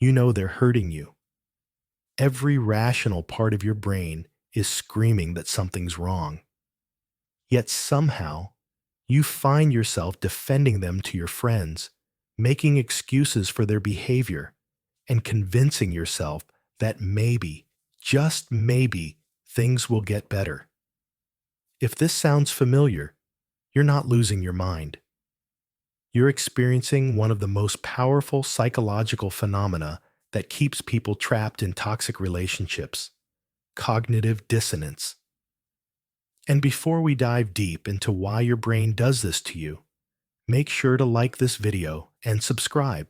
You know they're hurting you. Every rational part of your brain is screaming that something's wrong. Yet somehow, you find yourself defending them to your friends, making excuses for their behavior, and convincing yourself that maybe, just maybe, things will get better. If this sounds familiar, you're not losing your mind. You're experiencing one of the most powerful psychological phenomena that keeps people trapped in toxic relationships: cognitive dissonance. And before we dive deep into why your brain does this to you, make sure to like this video and subscribe,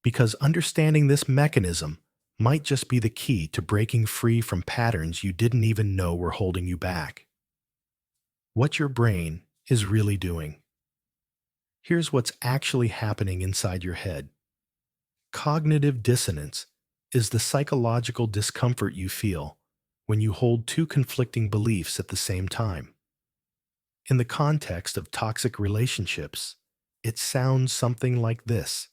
because understanding this mechanism might just be the key to breaking free from patterns you didn't even know were holding you back. What your brain is really doing. Here's what's actually happening inside your head. Cognitive dissonance is the psychological discomfort you feel when you hold two conflicting beliefs at the same time. In the context of toxic relationships, it sounds something like this.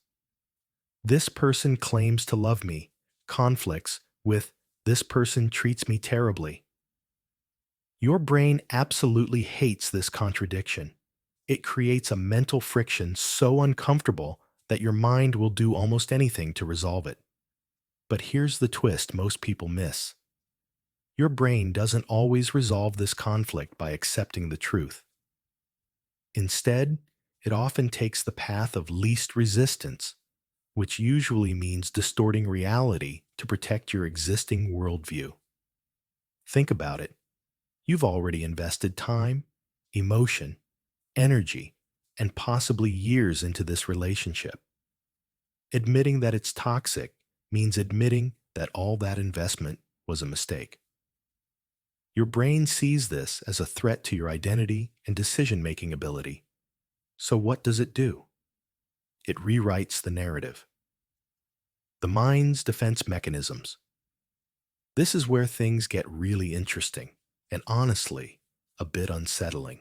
This person claims to love me conflicts with this person treats me terribly. Your brain absolutely hates this contradiction. It creates a mental friction so uncomfortable that your mind will do almost anything to resolve it. But here's the twist most people miss. Your brain doesn't always resolve this conflict by accepting the truth. Instead, it often takes the path of least resistance, which usually means distorting reality to protect your existing worldview. Think about it. You've already invested time, emotion, energy, and possibly years into this relationship. Admitting that it's toxic means admitting that all that investment was a mistake. Your brain sees this as a threat to your identity and decision-making ability. So what does it do? It rewrites the narrative. The mind's defense mechanisms. This is where things get really interesting and honestly, a bit unsettling.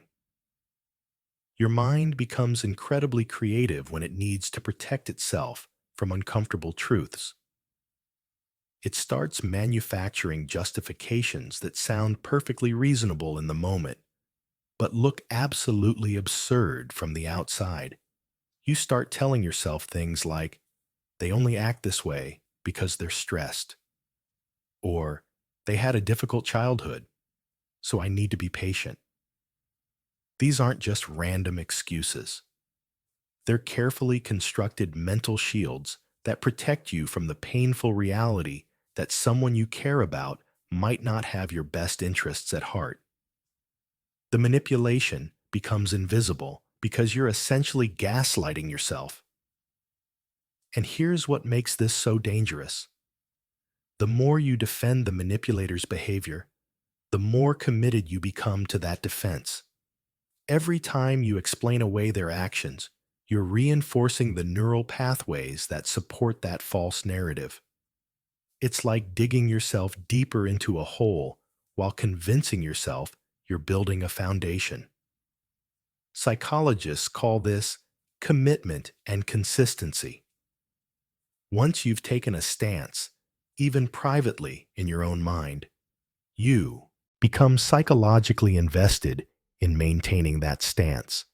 Your mind becomes incredibly creative when it needs to protect itself from uncomfortable truths. It starts manufacturing justifications that sound perfectly reasonable in the moment, but look absolutely absurd from the outside. You start telling yourself things like, they only act this way because they're stressed, or they had a difficult childhood, so I need to be patient. These aren't just random excuses. They're carefully constructed mental shields that protect you from the painful reality that someone you care about might not have your best interests at heart. The manipulation becomes invisible because you're essentially gaslighting yourself. And here's what makes this so dangerous. The more you defend the manipulator's behavior, the more committed you become to that defense. Every time you explain away their actions, you're reinforcing the neural pathways that support that false narrative. It's like digging yourself deeper into a hole while convincing yourself you're building a foundation. Psychologists call this commitment and consistency. Once you've taken a stance, even privately in your own mind, you become psychologically invested in maintaining that stance.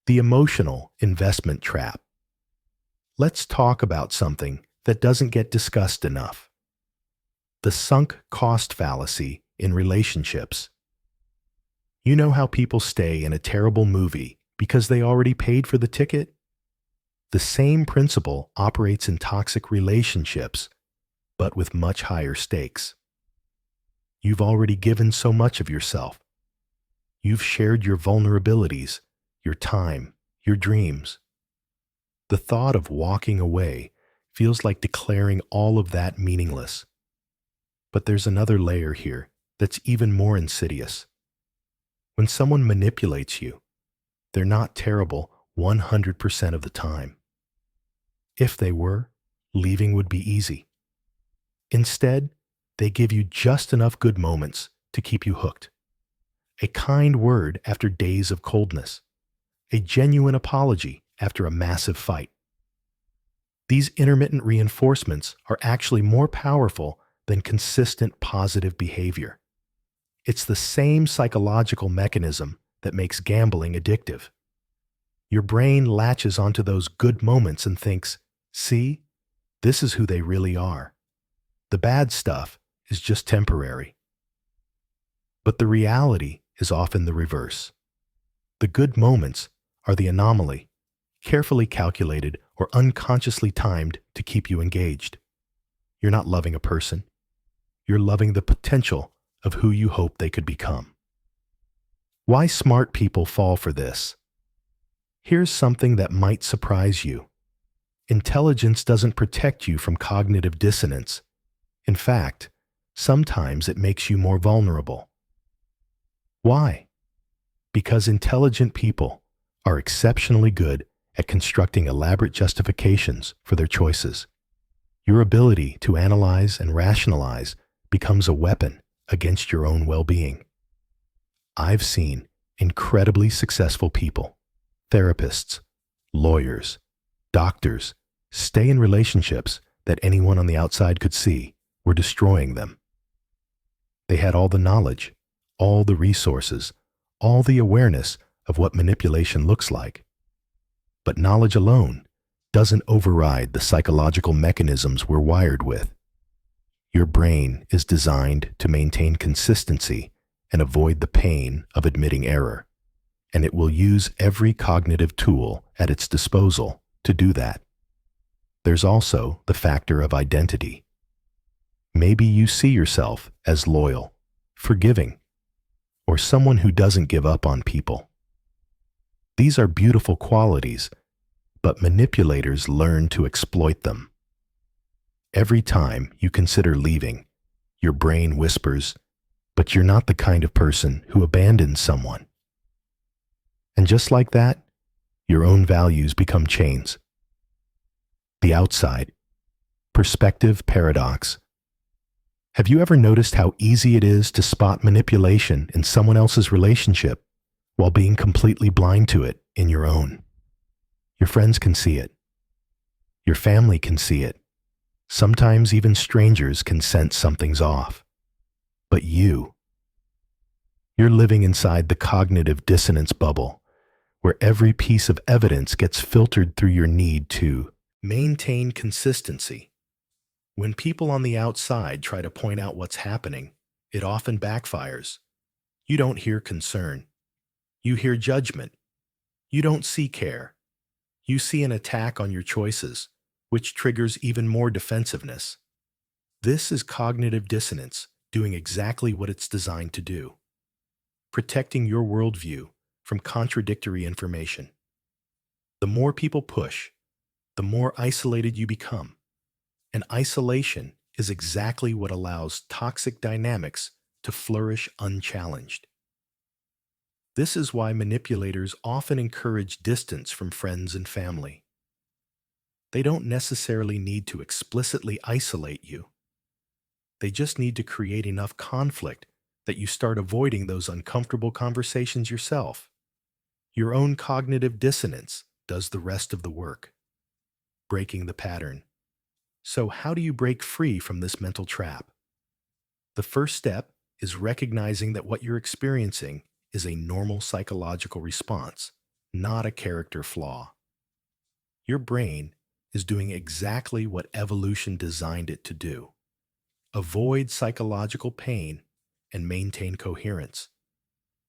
The emotional investment trap. Let's talk about something that doesn't get discussed enough. The sunk cost fallacy in relationships. You know how people stay in a terrible movie because they already paid for the ticket? The same principle operates in toxic relationships, but with much higher stakes. You've already given so much of yourself. You've shared your vulnerabilities, your time, your dreams. The thought of walking away feels like declaring all of that meaningless. But there's another layer here that's even more insidious. When someone manipulates you, they're not terrible 100% of the time. If they were, leaving would be easy. Instead, they give you just enough good moments to keep you hooked. A kind word after days of coldness. A genuine apology after a massive fight. These intermittent reinforcements are actually more powerful than consistent positive behavior. It's the same psychological mechanism that makes gambling addictive. Your brain latches onto those good moments and thinks, see, this is who they really are. The bad stuff is just temporary. But the reality is often the reverse. The good moments are the anomaly, carefully calculated or unconsciously timed to keep you engaged. You're not loving a person. You're loving the potential of who you hope they could become. Why smart people fall for this? Here's something that might surprise you. Intelligence doesn't protect you from cognitive dissonance. In fact, sometimes it makes you more vulnerable. Why? Because intelligent people are exceptionally good at constructing elaborate justifications for their choices. Your ability to analyze and rationalize becomes a weapon against your own well-being. I've seen incredibly successful people, therapists, lawyers, doctors, stay in relationships that anyone on the outside could see were destroying them. They had all the knowledge, all the resources, all the awareness of what manipulation looks like. But knowledge alone doesn't override the psychological mechanisms we're wired with. Your brain is designed to maintain consistency and avoid the pain of admitting error, and it will use every cognitive tool at its disposal to do that. There's also the factor of identity. Maybe you see yourself as loyal, forgiving, or someone who doesn't give up on people. These are beautiful qualities, but manipulators learn to exploit them. Every time you consider leaving, your brain whispers, "But you're not the kind of person who abandons someone." And just like that, your own values become chains. The outside. Perspective paradox. Have you ever noticed how easy it is to spot manipulation in someone else's relationship while being completely blind to it in your own? Your friends can see it. Your family can see it. Sometimes even strangers can sense something's off. But you're living inside the cognitive dissonance bubble, where every piece of evidence gets filtered through your need to maintain consistency. When people on the outside try to point out what's happening, it often backfires. You don't hear concern. You hear judgment. You don't see care. You see an attack on your choices, which triggers even more defensiveness. This is cognitive dissonance doing exactly what it's designed to do, protecting your worldview from contradictory information. The more people push, the more isolated you become. And isolation is exactly what allows toxic dynamics to flourish unchallenged. This is why manipulators often encourage distance from friends and family. They don't necessarily need to explicitly isolate you. They just need to create enough conflict that you start avoiding those uncomfortable conversations yourself. Your own cognitive dissonance does the rest of the work, breaking the pattern. So how do you break free from this mental trap? The first step is recognizing that what you're experiencing is a normal psychological response, not a character flaw. Your brain is doing exactly what evolution designed it to do: avoid psychological pain and maintain coherence.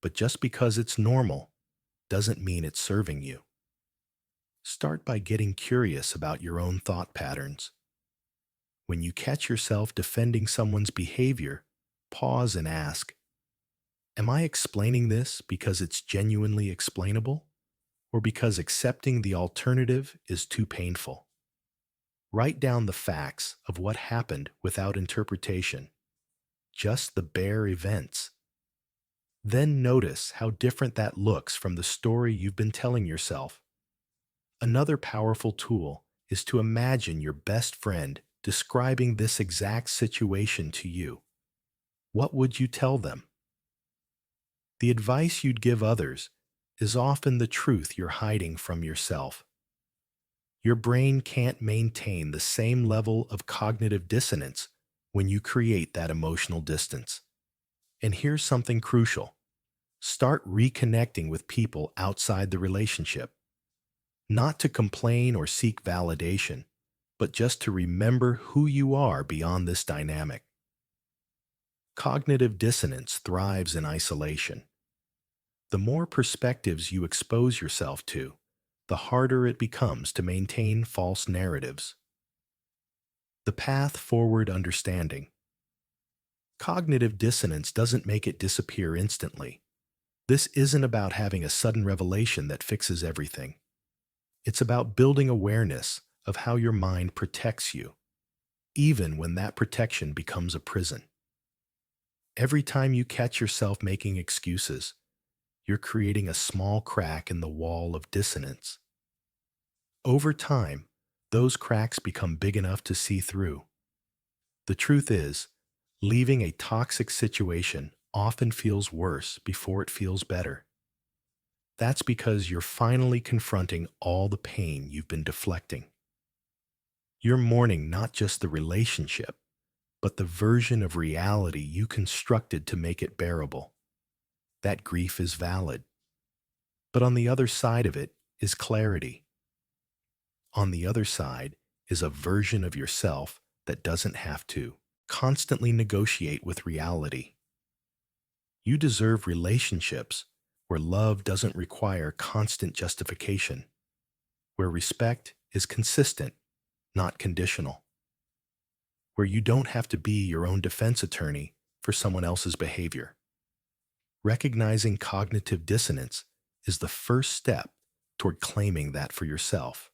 But just because it's normal doesn't mean it's serving you. Start by getting curious about your own thought patterns. When you catch yourself defending someone's behavior, pause and ask, am I explaining this because it's genuinely explainable, or because accepting the alternative is too painful? Write down the facts of what happened without interpretation, just the bare events. Then notice how different that looks from the story you've been telling yourself. Another powerful tool is to imagine your best friend describing this exact situation to you. What would you tell them? The advice you'd give others is often the truth you're hiding from yourself. Your brain can't maintain the same level of cognitive dissonance when you create that emotional distance. And here's something crucial. Start reconnecting with people outside the relationship, not to complain or seek validation, but just to remember who you are beyond this dynamic. Cognitive dissonance thrives in isolation. The more perspectives you expose yourself to, the harder it becomes to maintain false narratives. The path forward understanding. Cognitive dissonance doesn't make it disappear instantly. This isn't about having a sudden revelation that fixes everything. It's about building awareness of how your mind protects you, even when that protection becomes a prison. Every time you catch yourself making excuses, you're creating a small crack in the wall of dissonance. Over time, those cracks become big enough to see through. The truth is, leaving a toxic situation often feels worse before it feels better. That's because you're finally confronting all the pain you've been deflecting. You're mourning not just the relationship, but the version of reality you constructed to make it bearable. That grief is valid. But on the other side of it is clarity. On the other side is a version of yourself that doesn't have to constantly negotiate with reality. You deserve relationships where love doesn't require constant justification, where respect is consistent, not conditional, where you don't have to be your own defense attorney for someone else's behavior. Recognizing cognitive dissonance is the first step toward claiming that for yourself.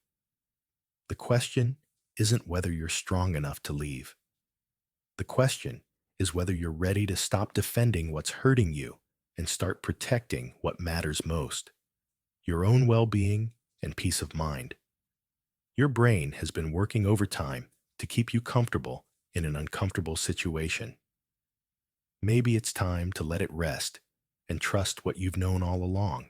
The question isn't whether you're strong enough to leave. The question is whether you're ready to stop defending what's hurting you and start protecting what matters most, your own well-being and peace of mind. Your brain has been working overtime to keep you comfortable in an uncomfortable situation. Maybe it's time to let it rest and trust what you've known all along.